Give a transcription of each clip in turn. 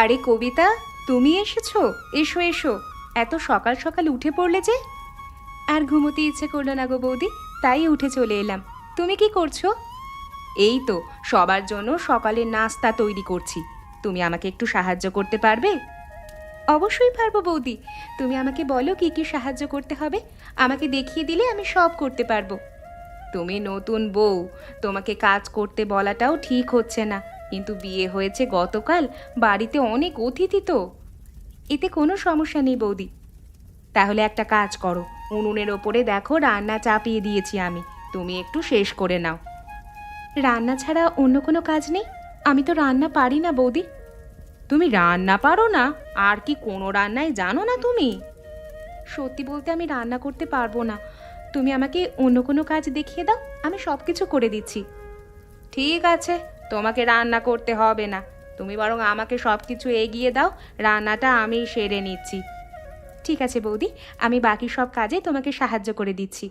আরে কবিতা, তুমি এসেছো? এসো এসো। এত সকাল সকাল উঠে পড়লে যে? আর ঘুমোতে ইচ্ছে করলো না গো বৌদি, তাই উঠে চলে এলাম। তুমি কি করছো? এই তো সবার জন্য সকালের নাস্তা তৈরি করছি। তুমি আমাকে একটু সাহায্য করতে পারবে? অবশ্যই পারবো বৌদি। তুমি আমাকে বলো কি কি সাহায্য করতে হবে, আমাকে দেখিয়ে দিলে আমি সব করতে পারবো। তুমি নতুন বউ, তোমাকে কাজ করতে বলাটাও ঠিক হচ্ছে না, কিন্তু বিয়ে হয়েছে গতকাল, বাড়িতে অনেক অতিথি তো। এতে কোনো সমস্যা নেই বৌদি। তাহলে একটা কাজ করো, উনুনের ওপরে দেখো রান্না চাপিয়ে দিয়েছি আমি, তুমি একটু শেষ করে নাও। রান্না ছাড়া অন্য কোনো কাজ নেই? আমি তো রান্না পারি না বৌদি। তুমি রান্না পারো না? আর কি কোনো রান্নাই জানো না তুমি? সত্যি বলতে আমি রান্না করতে পারবো না। তুমি আমাকে অন্য কোনো কাজ দেখিয়ে দাও, আমি সব কিছু করে দিচ্ছি। ঠিক আছে, তোমাকে রান্না করতে হবে না। তুমি বরং আমাকে সব কিছু এগিয়ে দাও, রান্নাটা আমি সেরে নিচ্ছি। ঠিক আছে বৌদি, আমি বাকি সব কাজে তোমাকে সাহায্য করে দিচ্ছি।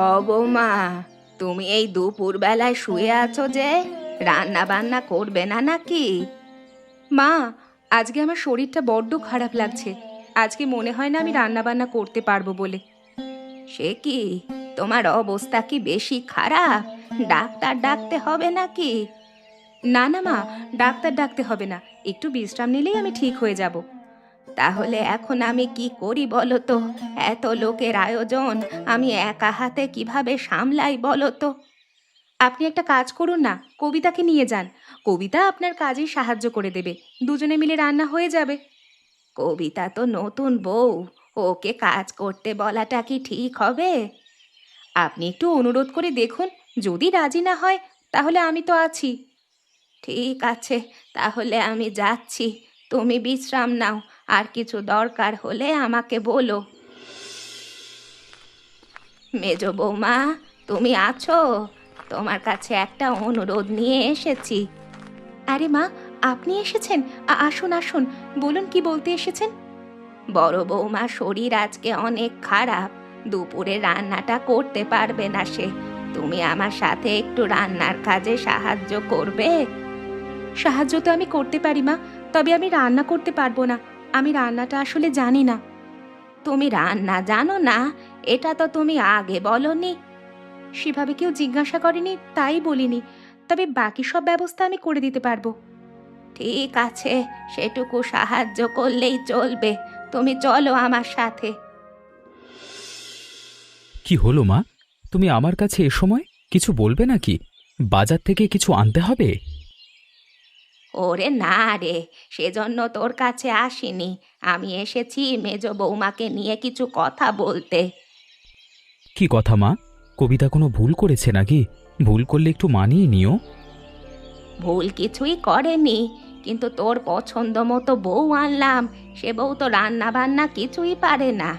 ও বৌমা, তুমি এই দুপুর বেলায় শুয়ে আছো যে? রান্না বান্না করবে না নাকি? মা, আজকে আমার শরীরটা বড্ড খারাপ লাগছে। আজকে মনে হয় না আমি রান্না বান্না করতে পারবো বলে। সে কি, তোমার অবস্থা কি বেশি খারাপ? ডাক্তার ডাকতে হবে নাকি? না না মা, ডাক্তার ডাকতে হবে না, একটু বিশ্রাম নিলেই আমি ঠিক হয়ে যাব। তাহলে এখন আমি কি করি বলো তো? এত লোকের আয়োজন আমি একা হাতে কিভাবে সামলাই বলো তো? আপনি একটা কাজ করুন না, কবিতাকে নিয়ে যান। কবিতা আপনার কাজে সাহায্য করে দেবে, দুজনে মিলে রান্না হয়ে যাবে। কবিতা তো নতুন বউ, ওকে কাজ করতে বলাটা কি ঠিক হবে? আপনি একটু অনুরোধ করে দেখুন, যদি রাজি না হয় তাহলে আমি তো আছি। ঠিক আছে, তাহলে আমি যাচ্ছি। তুমি বিশ্রাম নাও, আর কিছু দরকার হলে আমাকে বলো। মেজো বৌমা, তুমি আছো? তোমার কাছে একটা অনুরোধ নিয়ে এসেছি। আরে মা, আপনি এসেছেন? আসুন আসুন, বলুন কি বলতে এসেছেন। বড় বৌমার শরীর আজকে অনেক খারাপ, দুপুরে রান্নাটা করতে পারবে না সে। তুমি আমার সাথে একটু রান্নার কাজে সাহায্য করবে? সাহায্য তো আমি করতে পারি মা, তবে আমি রান্না করতে পারবো না। আমি রান্নাটা আসলে জানি না। তুমি রান্না জানো না? এটা তো তুমি আগে বলনি। সেভাবে কেউ জিজ্ঞাসা করেনি, তাই বলিনি। তবে বাকি সব ব্যবস্থা আমি করে দিতে পারবো। ঠিক আছে, সেটুকু সাহায্য করলেই চলবে। তুমি চলো আমার সাথে। কি হলো মা? তুমি আমার কাছে এ সময় কিছু বলবে নাকি? বাজার থেকে কিছু আনতে হবে? ওরে না রে, সেজন্য তোর কাছে আসিনি। আমি এসেছি মেজ বৌমাকে নিয়ে কিছু কথা বলতে। কি কথা মা? কবিতা কোনো ভুল করেছে নাকি? ভুল করলে একটু মানিয়ে নিও। ভুল কিছুই করেনি, কিন্তু তোর পছন্দ মতো বউ আনলাম, সে বউ তো রান্না বান্না কিছুই পারে না।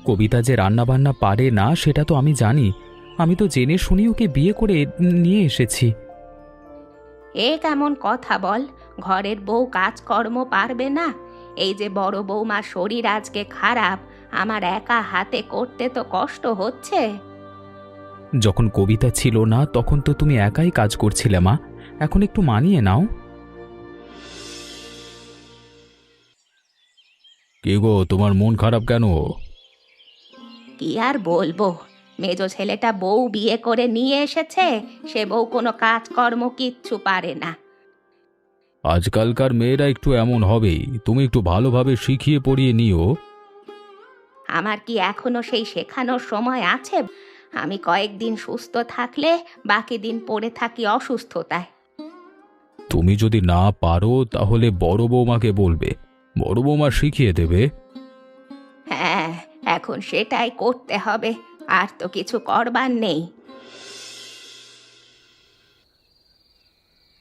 কবিতা যে রান্না বান্না পারে না সেটা তো আমি জানি। আমি তো জেনে শুনি ওকে বিয়ে করে নিয়ে এসেছি। এ কেমন কথা বল? ঘরের বউ কাজকর্ম পারবে না? এই যে বড় বৌমার শরীর আজকে খারাপ, আমার একা হাতে করতে তো কষ্ট হচ্ছে। যখন কবিতা ছিল না তখন তো তুমি একাই কাজ করছিলে মা। এখন একটু মানিয়ে নাও। কে গো, তোমার মন খারাপ কেন? কি আর বলবো, মেজো ছেলেটা বউ বিয়ে করে নিয়ে এসেছে, সে বউ কোনো কাজকর্ম কিচ্ছু পারে না। আজকালকার মেয়েরা একটু এমন হবেই, তুমি একটু ভালোভাবে শিখিয়ে পড়িয়ে নিও। আমার কি এখনো সেই শেখানোর সময় আছে? আমি কয়েকদিন সুস্থ থাকলে বাকি দিন পড়ে থাকি অসুস্থতায়। তুমি যদি না পারো তাহলে বড় বৌমাকে বলবে, বড় বৌমা শিখিয়ে দেবে। হ্যাঁ, এখন সেটাই করতে হবে, আর তো কিছু করবার নেই।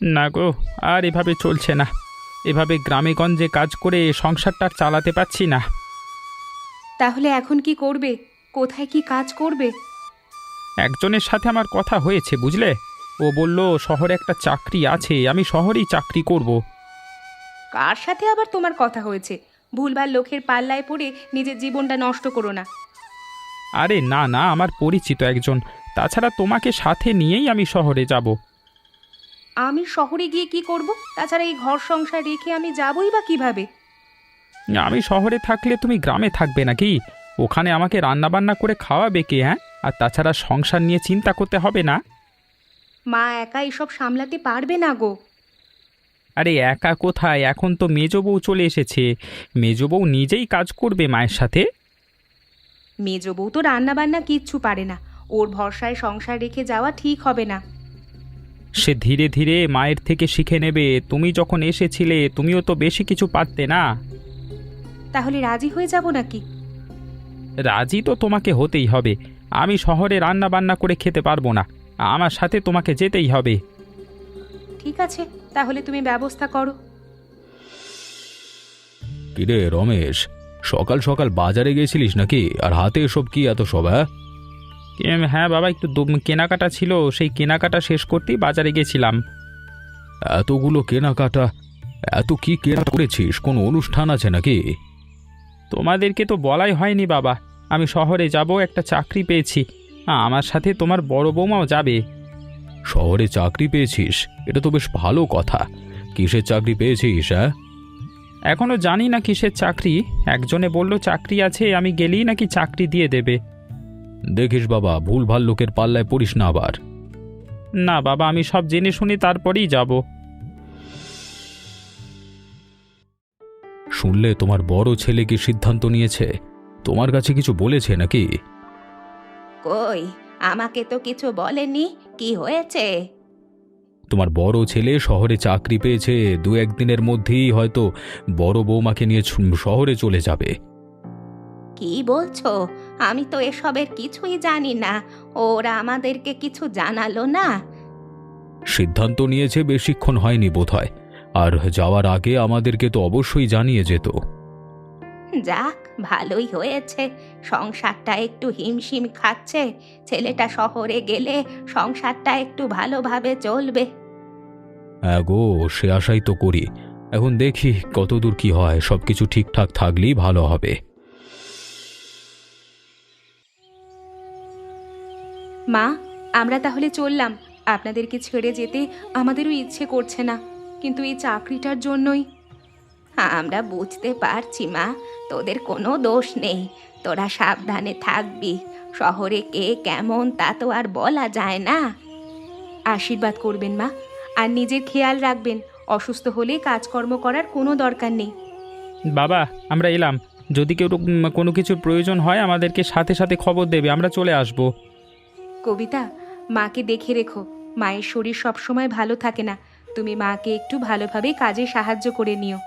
না গো, আর এভাবে চলছে না। এভাবে গ্রামে গঞ্জে কাজ করে সংসারটা আর চালাতে পারছি না। তাহলে এখন কি করবে? কোথায় কি কাজ করবে? একজনের সাথে আমার কথা হয়েছে বুঝলে। ও বলল শহরে একটা চাকরি আছে, আমি শহরেই চাকরি করব। কার সাথে আবার তোমার কথা হয়েছে? ভুলভাল লোকের পাল্লায় পড়ে নিজের জীবনটা নষ্ট করো না। আরে না না, আমার পরিচিত একজন, তাছাড়া তোমাকে সাথে নিয়েই আমি শহরে যাব। আমি শহরে গিয়ে কি করব? তাছাড়া এই ঘর সংসার রেখে আমি যাবই বা কিভাবে? আমি শহরে থাকলে তুমি গ্রামে থাকবে নাকি? ওখানে আমাকে রান্না বান্না করে খাওয়াবে কে? হ্যাঁ, আর তাছাড়া সংসার নিয়ে চিন্তা করতে হবে না। মা একা এসব সামলাতে পারবে না গো। আরে একা কোথায়, এখন তো মেজ বউ চলে এসেছে। মেজ বউ নিজেই কাজ করবে মায়ের সাথে। মেজ বউ তো রান্না বান্না কিচ্ছু পারে না, ওর ভরসায় সংসার রেখে যাওয়া ঠিক হবে না। সে ধীরে ধীরে মায়ের থেকে শিখে নেবে। তুমি যখন এসেছিলে তুমিও তো বেশি কিছু পারতে না। তাহলে রাজি হয়ে যাব নাকি? রাজি তো তোমাকে হতেই হবে। আমি শহরে রান্না বান্না করে খেতে পারবো না, আমার সাথে তোমাকে যেতেই হবে। ঠিক আছে, তাহলে তুমি ব্যবস্থা করো। কিরে রমেশ, সকাল সকাল বাজারে গেছিলিস নাকি? আর হাতে এসব কি এত সব? হ্যাঁ বাবা, একটু কেনাকাটা ছিল, সেই কেনাকাটা শেষ করতেই বাজারে গেছিলাম। এতগুলো কেনাকাটা, এত কি কেনা করেছিস? কোনো অনুষ্ঠান আছে নাকি? তোমাদেরকে তো বলাই হয়নি বাবা, আমি শহরে যাব, একটা চাকরি পেয়েছি। আমার সাথে তোমার বড় বৌমাও যাবে। শহরে চাকরি পেয়েছিস? এটা তো বেশ ভালো কথা। কিসের চাকরি পেয়েছিস? হ্যাঁ, এখনো জানি না কিসের চাকরি। একজনে বলল চাকরি আছে, আমি গেলেই নাকি চাকরি দিয়ে দেবে। দেখিস বাবা, ভুলভাল লোকের পাল্লায় পড়িস না আবার। না বাবা, আমি সব জেনে শুনি তারপরেই যাব। শুনলে তোমার বড় ছেলে কি সিদ্ধান্ত নিয়েছে? তোমার কাছে কিছু বলেছে নাকি? কই, আমাকে তো কিছু বলেনি। কি হয়েছে? তোমার বড় ছেলে শহরে চাকরি পেয়েছে, দু একদিনের মধ্যেই হয়তো বড় বৌমাকে নিয়ে শহরে চলে যাবে। কি বলছো? আমি তো এসবের কিছুই জানি না। ওরা আমাদেরকে কিছু জানালো না। সিদ্ধান্ত নিয়েছে, বেশিক্ষণ হয়নি বোধহয়। আর যাওয়ার আগে আমাদেরকে তো অবশ্যই জানিয়ে যেত। যাক, ভালোই হয়েছে। সংসারটা একটু হিমশিম খাচ্ছে। ছেলেটা শহরে গেলে সংসারটা একটু ভালোভাবে চলবে। হ্যাঁ গো, সে আশাই তো করি। এখন দেখি কতদূর কি হয়, সবকিছু ঠিকঠাক থাকলেই ভালো হবে। মা, আমরা তাহলে চললাম। আপনাদেরকে ছেড়ে যেতে আমাদেরও ইচ্ছে করছে না, কিন্তু এই চাকরিটার জন্যই। আমরা বুঝতে পারছি মা, তোদের কোনো দোষ নেই। তোরা সাবধানে থাকবি। শহরে কে কেমন তা তো আর বলা যায় না। আশীর্বাদ করবেন মা, আর নিজের খেয়াল রাখবেন। অসুস্থ হলে কাজকর্ম করার কোনো দরকার নেই। বাবা, আমরা এলাম। যদি কেউ কোনো কিছুর প্রয়োজন হয় আমাদেরকে সাথে সাথে খবর দেবে, আমরা চলে আসব। কবিতা, মাকে দেখে রেখো। মায়ের শরীর সবসময় ভালো থাকে না। তুমি মাকে একটু ভালোভাবে কাজে সাহায্য করে নিও।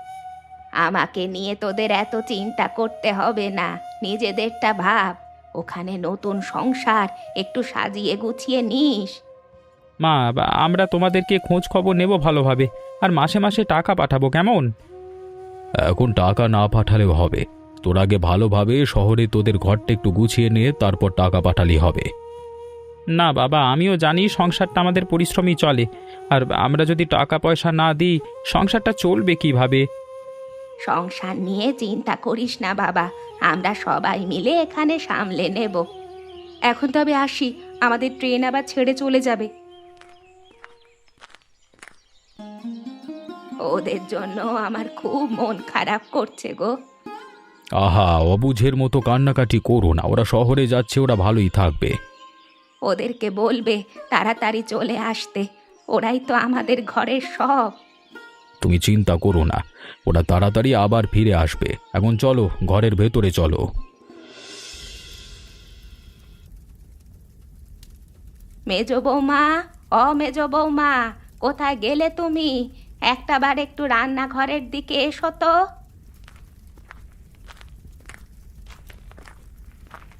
আমাকে নিয়ে তোদের এত চিন্তা করতে হবে না, নিজেদেরটা ভাব। ওখানে নতুন সংসার, একটু সাজিয়ে গুছিয়ে নিস। মা, আমরা তোমাদেরকে খোঁজ খবর নেব ভালোভাবে, আর মাসে মাসে টাকা পাঠাবো, কেমন? এখন টাকা না পাঠালেও হবে। তোর আগে ভালোভাবে শহরে তোদের ঘরটা একটু গুছিয়ে নিয়ে তারপর টাকা পাঠালেই হবে। না বাবা, আমিও জানি সংসারটা আমাদের পরিশ্রমই চলে, আর আমরা যদি টাকা পয়সা না দিই সংসারটা চলবে কিভাবে? সংসার নিয়ে চিন্তা করিস না বাবা, আমরা সবাই মিলে এখানে সামলে নেব। এখন তবে আসি, আমাদের ট্রেন আবার ছেড়ে চলে যাবে। ওদের জন্য আমার খুব মন খারাপ করছে গো। আহা, অবুঝের মতো কান্নাকাটি করো না। ওরা শহরে যাচ্ছে, ওরা ভালোই থাকবে। ওদেরকে বলবে তাড়াতাড়ি চলে আসতে। ওরাই তো আমাদের ঘরের সব। তুমি চিন্তা করো না, ওরা তাড়াতাড়ি আবার ফিরে আসবে। এখন চলো, ঘরের ভেতরে চলো। মেজ বৌমা, মেজ বৌমা, কোথায় গেলে তুমি? একটাবার একটু রান্নাঘরের দিকে এসো তো।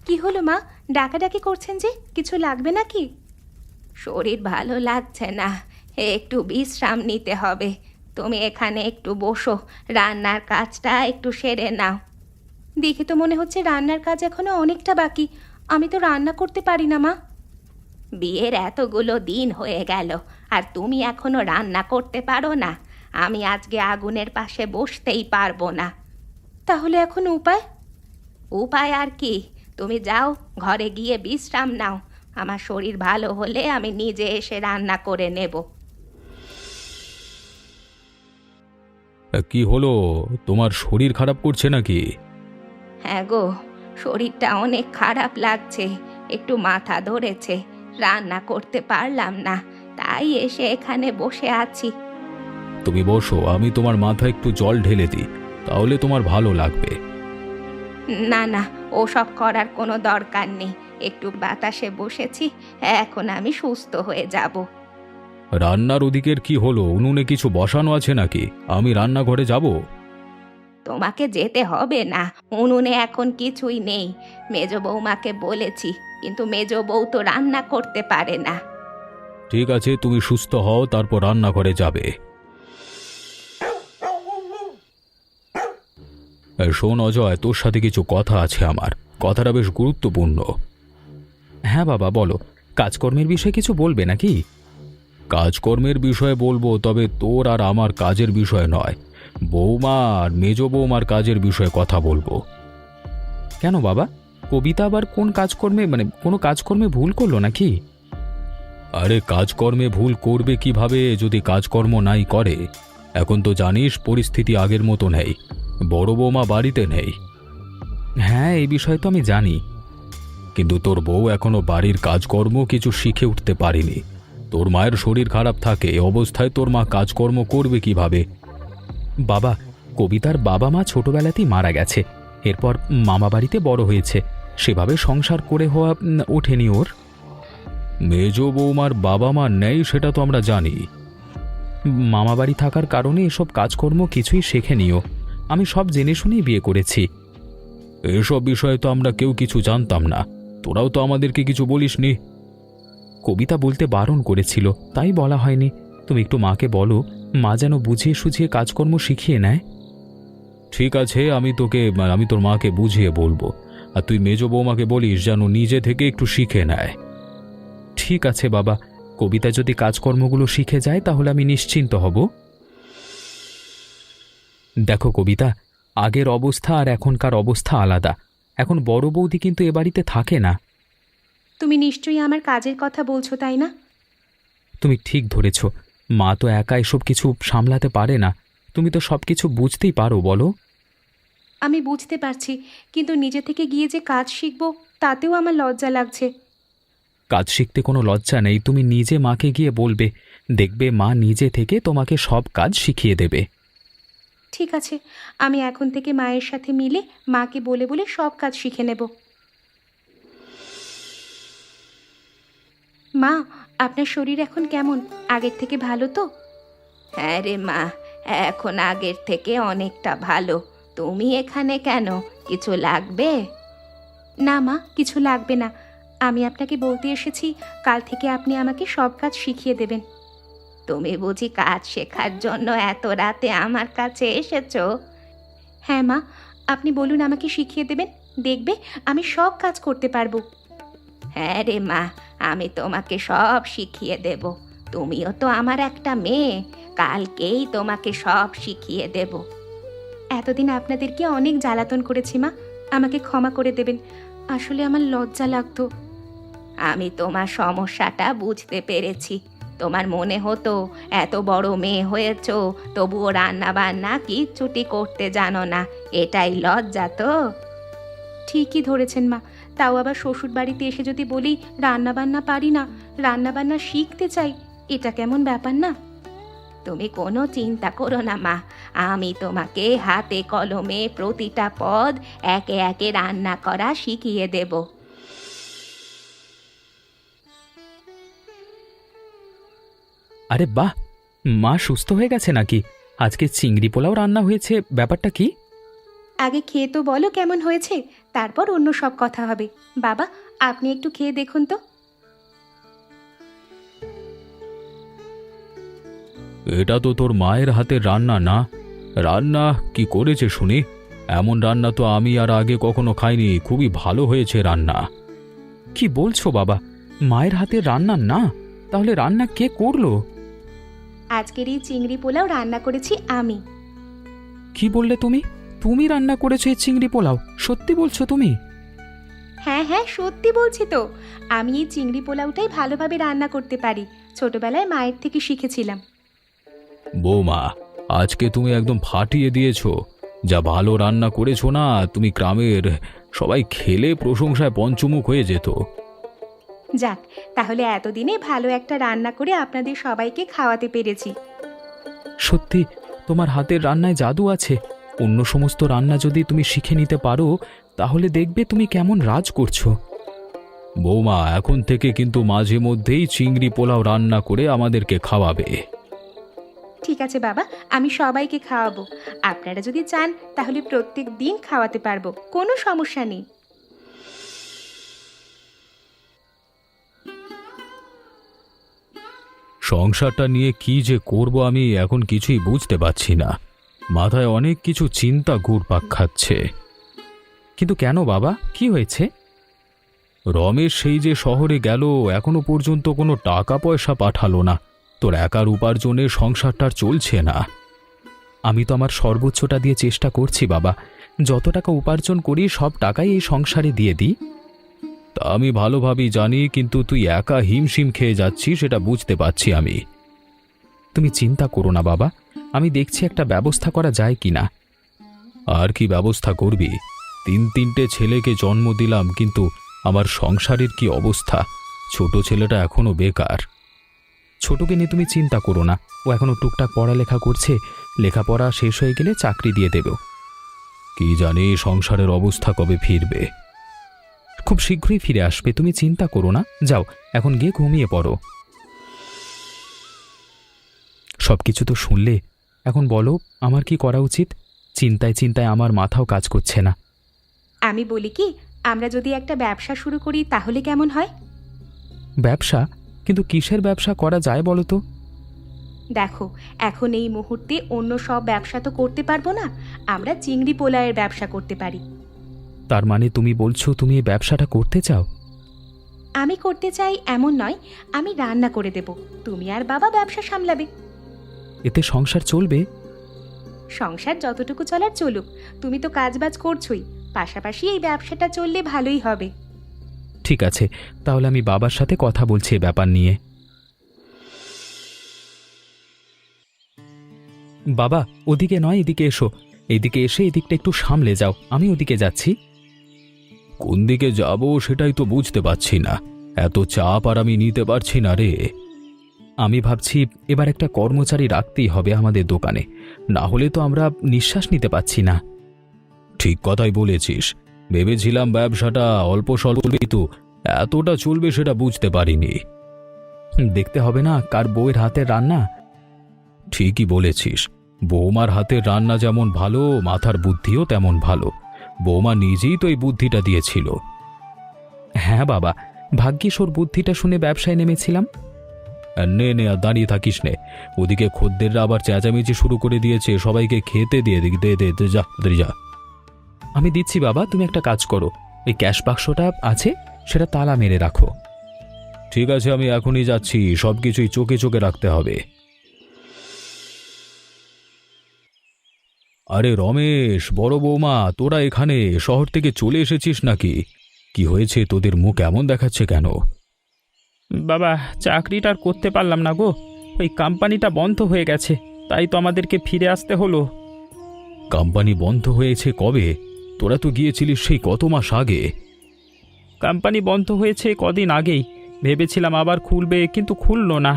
কি হলো মা, ডাকাডাকি করছেন যে? কিছু লাগবে নাকি? শরীর ভালো লাগছে না, একটু বিশ্রাম নিতে হবে। তুমি এখানে একটু বসো, রান্নার কাজটা একটু সেরে নাও। দেখে তো মনে হচ্ছে রান্নার কাজ এখনো অনেকটা বাকি। আমি তো রান্না করতে পারি না মা। বিয়ের এতগুলো দিন হয়ে গেল, আর তুমি এখনো রান্না করতে পারো না? আমি আজকে আগুনের পাশে বসতেই পারবো না। তাহলে এখন উপায়? উপায় আর কি, তুমি যাও ঘরে গিয়ে বিশ্রাম নাও। আমার শরীর ভালো হলে আমি নিজে এসে রান্না করে নেব। কি হলো, তোমার শরীর খারাপ করছে নাকি? হ্যাঁ গো, শরীরটা অনেক খারাপ লাগছে, একটু মাথা ধরেছে, রান্না করতে পারলাম না, তাই এসে এখানে বসে আছি। তুমি বসো, আমি তোমার মাথায় একটু জল ঢেলে দিই, তাহলে তোমার ভালো লাগবে। না না, ওসব করার কোনো দরকার নেই, একটু বাতাসে বসেছি, এখন আমি সুস্থ হয়ে যাব। রান্নার ওদিকের কি হলো? উনুনে কিছু বসানো আছে নাকি? আমি রান্নাঘরে যাব। তোমাকে যেতে হবে না, উনুনে এখন কিছুই নেই। মেজ বৌমাকে বলেছি, কিন্তু মেজ বউ তো রান্না করতে পারে না। ঠিক আছে, তুমি সুস্থ হও, তারপর রান্নাঘরে যাবে। শোন অজয়, তোর সাথে কিছু কথা আছে আমার, কথাটা বেশ গুরুত্বপূর্ণ। হ্যাঁ বাবা, বলো, কাজকর্মের বিষয়ে কিছু বলবে নাকি? কাজকর্মের বিষয়ে বলবো, তবে তোর আর আমার কাজের বিষয় নয়, বৌমা আর মেজ বৌমার কাজের বিষয়ে কথা বলবো। কেন বাবা, কবিতা আবার কোন কাজকর্মে, মানে কোনো কাজকর্মে ভুল করলো নাকি? আরে কাজকর্মে ভুল করবে কিভাবে যদি কাজকর্ম নাই করে? এখন তো জানিস পরিস্থিতি আগের মতো নেই, বড় বৌমা বাড়িতে নেই। হ্যাঁ, এই বিষয়ে তো আমি জানি, কিন্তু তোর বউ এখনো বাড়ির কাজকর্ম কিছু শিখে উঠতে পারেনি। তোর মায়ের শরীর খারাপ থাকে, এ অবস্থায় তোর মা কাজকর্ম করবে কিভাবে? বাবা, কবিতার বাবা মা ছোটবেলাতেই মারা গেছে, এরপর মামা বাড়িতে বড় হয়েছে, সেভাবে সংসার করে হওয়া ওঠেনি ওর। মেজ বৌমার বাবা মা নেই সেটা তো আমরা জানি। মামা বাড়ি থাকার কারণে এসব কাজকর্ম কিছুই শেখেনিও, আমি সব জেনে শুনেই বিয়ে করেছি। এসব বিষয়ে তো আমরা কেউ কিছু জানতাম না, তোরাও তো আমাদেরকে কিছু বলিসনি। কবিতা বলতে বারণ করেছিল, তাই বলা হয়নি। তুমি একটু মাকে বলো, মা যেন বুঝিয়ে সুঝিয়ে কাজকর্ম শিখিয়ে নেয়। ঠিক আছে, আমি তোর মাকে বুঝিয়ে বলবো, আর তুই মেজ বৌমাকে বলিস যেন নিজে থেকে একটু শিখে নেয়। ঠিক আছে বাবা, কবিতা যদি কাজকর্মগুলো শিখে যায় তাহলে আমি নিশ্চিন্ত হব। দেখো কবিতা, আগের অবস্থা আর এখনকার অবস্থা আলাদা, এখন বড় বৌদি কিন্তু এ বাড়িতে থাকে না। তুমি নিশ্চয়ই আমার কাজের কথা বলছো, তাই না? তুমি ঠিক ধরেছ, মা তো একা এসব কিছু সামলাতে পারে না, তুমি তো সব কিছু বুঝতেই পারো, বলো। আমি বুঝতে পারছি, কিন্তু নিজে থেকে গিয়ে যে কাজ শিখবো তাতেও আমার লজ্জা লাগছে। কাজ শিখতে কোনো লজ্জা নেই, তুমি নিজে মাকে গিয়ে বলবে, দেখবে মা নিজে থেকে তোমাকে সব কাজ শিখিয়ে দেবে। ঠিক আছে, আমি এখন থেকে মায়ের সাথে মিলে মাকে বলে বলে সব কাজ শিখে নেব। মা, আপনার শরীর এখন কেমন? আগের থেকে ভালো তো? হ্যাঁ রে মা, এখন আগের থেকে অনেকটা ভালো। তুমি এখানে কেন, কিছু লাগবে? না মা, কিছু লাগবে না, আমি আপনাকে বলতে এসেছি কাল থেকে আপনি আমাকে সব কাজ শিখিয়ে দেবেন। তুমি বুঝি কাজ শেখার জন্য এত রাতে আমার কাছে এসেছো? হ্যাঁ মা, আপনি বলুন আমাকে শিখিয়ে দেবেন, দেখবে আমি সব কাজ করতে পারবো। হ্যাঁ রে মা, আমি তোমাকে সব শিখিয়ে দেব, তুমিও তো আমার একটা মেয়ে, কালকেই তোমাকে সব শিখিয়ে দেব। এতদিন আপনাদেরকে অনেক জ্বালাতন করেছি মা, আমাকে ক্ষমা করে দেবেন, আসলে আমার লজ্জা লাগতো। আমি তোমার সমস্যাটা বুঝতে পেরেছি, তোমার মনে হতো এত বড় মেয়ে হয়েছো তবুও রান্না বান্না কিচ্ছুটি করতে জানো না, এটাই লজ্জা তো? ঠিকই ধরেছেন মা, তাও আবার শ্বশুর বাড়িতে এসে যদি বলি রান্না বান্না পারি না, রান্না বান্না শিখতে চাই, এটা কেমন ব্যাপার না? তুমি কোনো চিন্তা করো না মা, আমি তোমাকে হাতে কলমে প্রতিটা পদ একে একে রান্না করা শিখিয়ে দেব। আরে বাহ, মা সুস্থ হয়ে গেছে নাকি? আজকে চিংড়ি পোলাও রান্না হয়েছে, ব্যাপারটা কি? আগে খেয়ে তো বলো কেমন হয়েছে, তারপর অন্য সব কথা হবে। বাবা, আপনি একটু খেয়ে দেখুন তো। এটা তো তোর মায়ের হাতের রান্না না? রান্না কি করেছে শুনি? এমন রান্না তো আমি আর আগে কখনো খাইনি, খুবই ভালো হয়েছে রান্না। কি বলছো বাবা, মায়ের হাতের রান্না না? তাহলে রান্না কে করলো? আজকের এই চিংড়ি পোলাও রান্না করেছি আমি। কি বললে তুমি? তুমি রান্না করেছো এই চিংড়ি পোলাও? সত্যি বলছো তুমি? হ্যাঁ হ্যাঁ, সত্যি বলছি তো। আমি এই চিংড়ি পোলাওটাই ভালোভাবে রান্না করতে পারি। ছোটবেলায় মায়ের থেকে শিখেছিলাম। বৌমা, আজকে তুমি একদম ফাটিয়ে দিয়েছো। যা ভালো রান্না করেছো না, তুমি গ্রামের সবাই খেলে প্রশংসায় পঞ্চমুখ হয়ে যেত। যাক, তাহলে এতদিনে ভালো একটা রান্না করে আপনাদের সবাইকে খাওয়াতে পেরেছি। সত্যি তোমার হাতের রান্নায় জাদু আছে। অন্য সমস্ত রান্না যদি তুমি শিখে নিতে পারো, তাহলে দেখবে তুমি কেমন রাজ করছো। বৌমা, এখন থেকে কিন্তু মাঝে মধ্যেই চিংড়ি পোলাও রান্না করে আমাদেরকে খাওয়াবে। ঠিক আছে বাবা, আমি সবাইকে খাওয়াবো। আপনারা যদি চান তাহলে প্রত্যেক দিন খাওয়াতে পারবো, কোনো সমস্যা নেই। সংসারটা নিয়ে কি যে করব আমি এখন কিছুই বুঝতে পারছি না। মাথায় অনেক কিছু চিন্তা ঘুরপাক খাচ্ছে। কিন্তু কেন বাবা, কি হয়েছে? রমেশ সেই যে শহরে গেল, এখনো পর্যন্ত কোনো টাকা পয়সা পাঠালো না। তোর একার উপার্জনে সংসারটার চলছে না। আমি তো আমার সর্বোচ্চটা দিয়ে চেষ্টা করছি বাবা। যত টাকা উপার্জন করি সব টাকাই এই সংসারে দিয়ে দিই। তা আমি ভালোভাবেই জানি, কিন্তু তুই একা হিমশিম খেয়ে যাচ্ছিস, সেটা বুঝতে পারছি আমি। তুমি চিন্তা করো না বাবা, আমি দেখছি একটা ব্যবস্থা করা যায় কি না। আর কি ব্যবস্থা করবি? তিনটে ছেলেকে জন্ম দিলাম, কিন্তু আমার সংসারের কি অবস্থা। ছোট ছেলেটা এখনো বেকার। ছোটকে নিয়ে তুমি চিন্তা করো না, ও এখনো টুকটাক পড়ালেখা করছে। লেখাপড়া শেষ হয়ে গেলে চাকরি দিয়ে দেব। কি জানি সংসারের অবস্থা কবে ফিরবে। খুব শীঘ্রই ফিরে আসবে, তুমি চিন্তা করো না। যাও, এখন গিয়ে ঘুমিয়ে পড়ো। সবকিছু তো শুনলে, এখন বলো আমার কি করা উচিত? চিন্তায় চিন্তায় আমার মাথাও কাজ করছে না। আমি বলি কি, আমরা যদি একটা ব্যবসা শুরু করি তাহলে কেমন হয়? ব্যবসা? কিন্তু কিসের ব্যবসা করা যায় বলো তো? দেখো, এখন এই মুহূর্তে অন্য সব ব্যবসা তো করতে পারবো না, আমরা চিংড়ি পোলাওয়ের ব্যবসা করতে পারি। তার মানে তুমি বলছো তুমি এই ব্যবসাটা করতে চাও? আমি করতে চাই এমন নয়, আমি রান্না করে দেব, তুমি আর বাবা ব্যবসা সামলাবে। এতে সংসার চলবে? সংসার যতটুকু চলার চলুক, তুমি তো কাজবাজ করছোই, পাশাপাশি এই ব্যবসাটা চললে ভালোই হবে। ঠিক আছে, তাহলে আমি বাবার সাথে কথা বলছি এ ব্যাপার নিয়ে। বাবা, ওদিকে নয়, এদিকে এসো। এদিকে এসে এদিকটা একটু সামলে যাও, আমি ওদিকে যাচ্ছি। কোন দিকে যাব সেটাই তো বুঝতে পারছি না। এত চাপ আর আমি নিতে পারছি না রে। আমি ভাবছি এবার একটা কর্মচারী রাখতেই হবে আমাদের দোকানে, না হলে তো আমরা নিঃশ্বাস নিতে পারছি না। ঠিক কথাই বলেছিস। ভেবেছিলাম ব্যবসাটা অল্প স্বল্প চলবে, তো এতটা চলবে সেটা বুঝতে পারিনি। দেখতে হবে না কার বউয়ের হাতের রান্না। ঠিকই বলেছিস, বৌমার হাতের রান্না যেমন ভালো, মাথার বুদ্ধিও তেমন ভালো। বৌমা নিজেই তো এই বুদ্ধিটা দিয়েছিল। হ্যাঁ বাবা, ভাগ্যিস ওর বুদ্ধিটা শুনে ব্যবসায় নেমেছিলাম। নে নে, আর দাঁড়িয়ে থাকিস নে। ওদিকে খদ্দেররা আবার চেঁচামেচি শুরু করে দিয়েছে, সবাইকে খেতে দিয়ে দে দে দে, যা যা। আমি দিচ্ছি বাবা, তুমি একটা কাজ করো, ওই ক্যাশ বাক্সটা আছে সেটা তালা মেরে রাখো। ঠিক আছে, আমি এখনই যাচ্ছি, সবকিছুই চোখে চোখে রাখতে হবে। আরে রমেশ, বড় বৌমা, তোরা এখানে শহর থেকে চলে এসেছিস নাকি? কি হয়েছে, তোদের মুখ এমন দেখাচ্ছে কেন? বাবা, চাকরিটা আর করতে পারলাম না গো। ওই কোম্পানিটা বন্ধ হয়ে গেছে, তাই তো আমাদেরকে ফিরে আসতে হলো। কোম্পানি বন্ধ হয়েছে কবে? তোরা তো গিয়েছিলিস সেই কত মাস আগে। কোম্পানি বন্ধ হয়েছে কদিন আগেই, ভেবেছিলাম আবার খুলবে, কিন্তু খুললো না।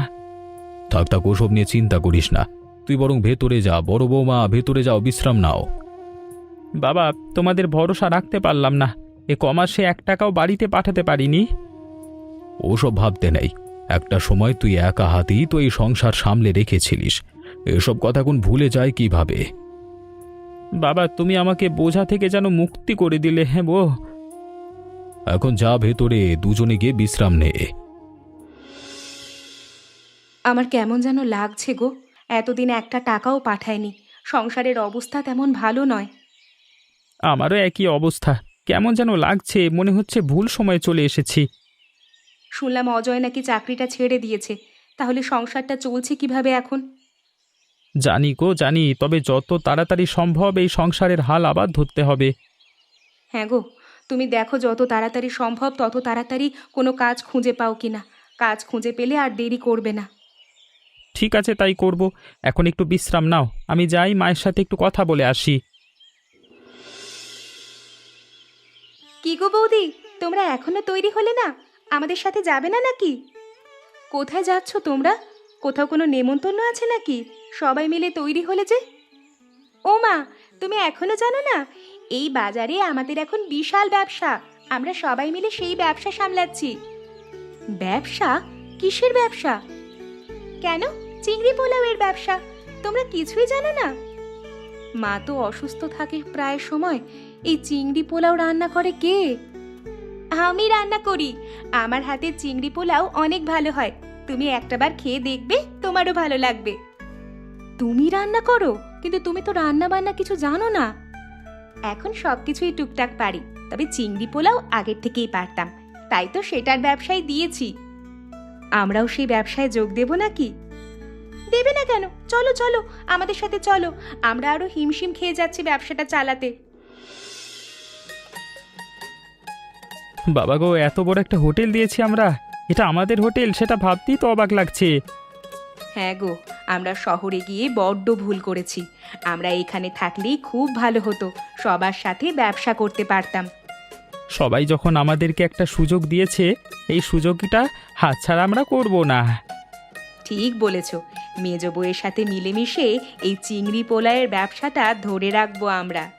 থাক থাক, ওসব নিয়ে চিন্তা করিস না। তুই বরং ভেতরে যা, বড় বৌমা ভেতরে যাও, বিশ্রাম নাও। বাবা, তোমাদের ভরসা রাখতে পারলাম না, এ কমাসে 1 টাকাও বাড়িতে পাঠাতে পারিনি। ওসব ভাবতে নেই। একটা সময় তুই একা হাতেই তো এই সংসার সামলে রেখেছিলিস, এসব কথা কোন ভুলে যায় কিভাবে? বাবা, তুমি আমাকে বোঝা থেকে যেন মুক্তি করে দিলে। হ্যাঁ বো। এখন যা ভেতরে, দুজনে গিয়ে বিশ্রাম নে। আমার কেমন যেন লাগছে গো, এতদিন একটা টাকাও পাঠায়নি, সংসারের অবস্থা তেমন ভালো নয়। আমারও একই অবস্থা, কেমন যেন লাগছে, মনে হচ্ছে ভুল সময়ে চলে এসেছি। শুনলাম অজয় নাকি চাকরিটা ছেড়ে দিয়েছে, তাহলে সংসারটা চলছে কিভাবে এখন? জানি গো জানি, তবে যত তাড়াতাড়ি সম্ভব এই সংসারের হাল আবার ধরতে হবে। হ্যাঁ গো, তুমি দেখো যত তাড়াতাড়ি সম্ভব তত তাড়াতাড়ি কোনো কাজ খুঁজে পাও কিনা। কাজ খুঁজে পেলে আর দেরি করবে না। ঠিক আছে, তাই করব। এখন একটু বিশ্রাম নাও, আমি যাই মায়ের সাথে একটু কথা বলে আসি। কি গো বৌদি, তোমরা এখনো তৈরি হলে না? আমাদের সাথে যাবে না নাকি? কোথায় যাচ্ছ তোমরা? কোথাও কোনো নেমন্তন্ন আছে নাকি? সবাই মিলে তৈরি হলে যে। ও মা, তুমি এখনো জানো না? এই বাজারে আমাদের এখন বিশাল ব্যবসা। আমরা সবাই মিলে সেই ব্যবসা সামলাচ্ছি। ব্যবসা? কিসের ব্যবসা? কেন? চিংড়ি পোলাওয়ের ব্যবসা। তোমরা কিছুই জানো না? মা তো অসুস্থ থাকে প্রায় সময়। এই চিংড়ি পোলাও রান্না করে কে? আমি রান্না করি। আমার হাতে চিংড়ি পোলাও অনেক ভালো হয়। তুমি একটাবার খেয়ে দেখবে, তোমারও ভালো লাগবে। তুমি রান্না করো? কিন্তু তুমি তো রান্না বান্না কিছু জানো না। এখন সবকিছুই টুকটাক পারি, তবে চিংড়ি পোলাও আগের থেকেই পারতাম, তাই তো সেটার ব্যবসায় দিয়েছি। আমরাও সেই ব্যবসায় যোগ দেব নাকি? দেবে না কেন? চলো চলো, আমাদের সাথে চলো। আমরা আরো হিমশিম খেয়ে যাচ্ছি ব্যবসাটা চালাতে। বাবা গো, এত বড় একটা হোটেল দিয়েছি আমরা, এটা আমাদের হোটেল সেটা ভাবতেই তো অবাক লাগছে। হ্যাঁ গো, আমরা শহরে গিয়ে বড্ড ভুল করেছি। আমরা এখানে থাকলেই খুব ভালো হতো, সবার সাথে ব্যবসা করতে পারতাম। সবাই যখন আমাদেরকে একটা সুযোগ দিয়েছে, এই সুযোগটা হাতছাড়া আমরা করব না। ঠিক বলেছ। মেজ বউয়ের সাথে মিলেমিশে এই চিংড়ি পোলাওয়ের ব্যবসাটা ধরে রাখবো আমরা।